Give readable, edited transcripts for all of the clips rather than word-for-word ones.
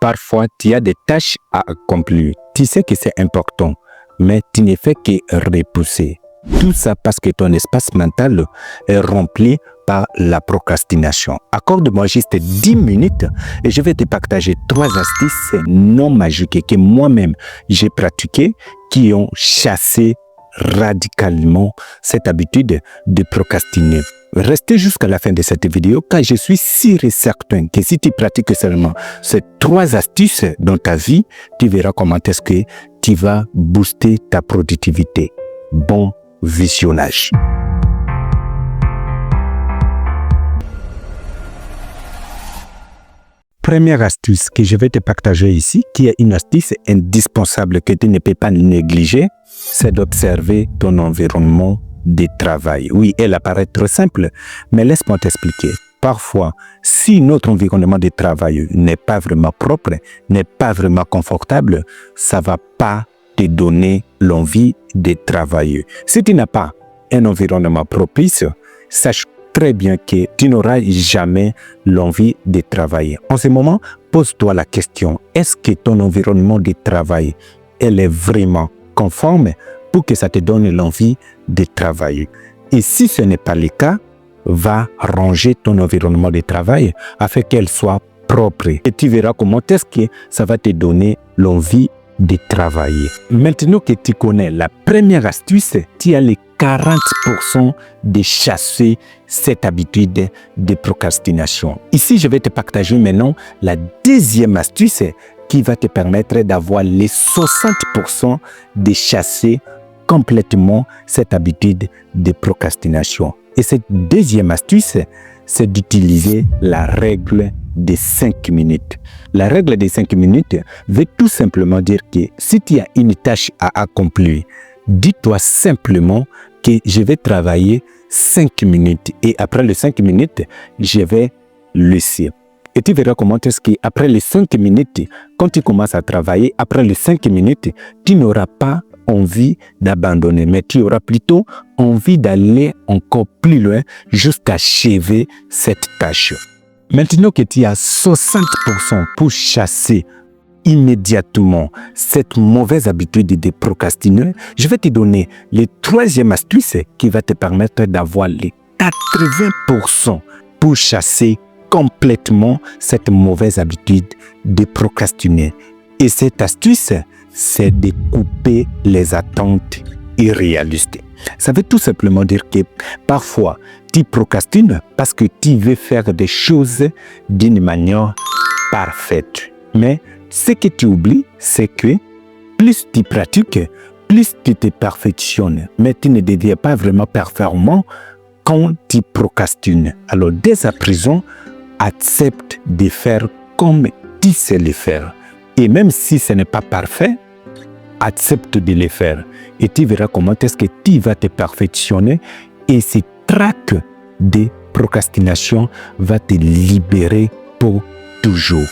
Parfois, tu as des tâches à accomplir. Tu sais que c'est important, mais tu ne fais que repousser. Tout ça parce que ton espace mental est rempli par la procrastination. Accorde-moi juste 10 minutes et je vais te partager 3 astuces non magiques que moi-même j'ai pratiquées qui ont chassé radicalement cette habitude de procrastiner. Restez jusqu'à la fin de cette vidéo car je suis sûr et certain que si tu pratiques seulement ces 3 astuces dans ta vie, tu verras comment est-ce que tu vas booster ta productivité. Bon visionnage. Première astuce que je vais te partager ici, qui est une astuce indispensable que tu ne peux pas négliger, c'est d'observer ton environnement de travail. Oui, elle apparaît trop simple, mais laisse-moi t'expliquer. Parfois, si notre environnement de travail n'est pas vraiment propre, n'est pas vraiment confortable, ça ne va pas te donner l'envie de travailler. Si tu n'as pas un environnement propice, sache très bien que tu n'auras jamais l'envie de travailler. En ce moment, pose-toi la question, est-ce que ton environnement de travail elle est vraiment conforme pour que ça te donne l'envie de travailler? Et si ce n'est pas le cas, va ranger ton environnement de travail afin qu'elle soit propre. Et tu verras comment est-ce que ça va te donner l'envie de travailler. Maintenant que tu connais la première astuce, tu as les 40% de chasser cette habitude de procrastination. Ici, je vais te partager maintenant la deuxième astuce qui va te permettre d'avoir les 60% de chasser complètement cette habitude de procrastination. Et cette deuxième astuce, c'est d'utiliser la règle des 5 minutes. La règle des 5 minutes veut tout simplement dire que si tu as une tâche à accomplir, dis-toi simplement que je vais travailler 5 minutes et après les 5 minutes, je vais laisser. Et tu verras comment est-ce qu'après les 5 minutes, quand tu commences à travailler, après les 5 minutes, tu n'auras pas envie d'abandonner, mais tu auras plutôt envie d'aller encore plus loin jusqu'à achever cette tâche. Maintenant que tu as 60% pour chasser immédiatement cette mauvaise habitude de procrastiner, je vais te donner le troisième astuce qui va te permettre d'avoir les 80% pour chasser complètement cette mauvaise habitude de procrastiner. Et cette astuce, c'est de couper les attentes irréalistes. Ça veut tout simplement dire que parfois, tu procrastines parce que tu veux faire des choses d'une manière parfaite. Mais ce que tu oublies, c'est que plus tu pratiques, plus tu te perfectionnes. Mais tu ne deviens pas vraiment performant quand tu procrastines. Alors, dès à présent, accepte de faire comme tu sais le faire. Et même si ce n'est pas parfait, accepte de le faire. Et tu verras comment est-ce que tu vas te perfectionner et ce trac de procrastination va te libérer pour toujours.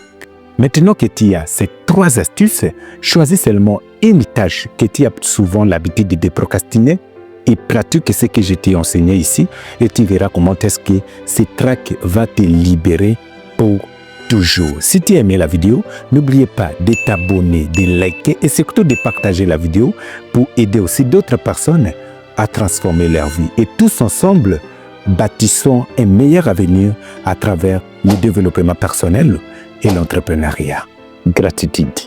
Maintenant que tu as ces 3 astuces, choisis seulement une tâche que tu as souvent l'habitude de procrastiner et pratique ce que je t'ai enseigné ici et tu verras comment est-ce que ce trac va te libérer pour toujours. Si tu as aimé la vidéo, n'oubliez pas de t'abonner, de liker et surtout de partager la vidéo pour aider aussi d'autres personnes à transformer leur vie. Et tous ensemble, bâtissons un meilleur avenir à travers le développement personnel et l'entrepreneuriat. Gratitude.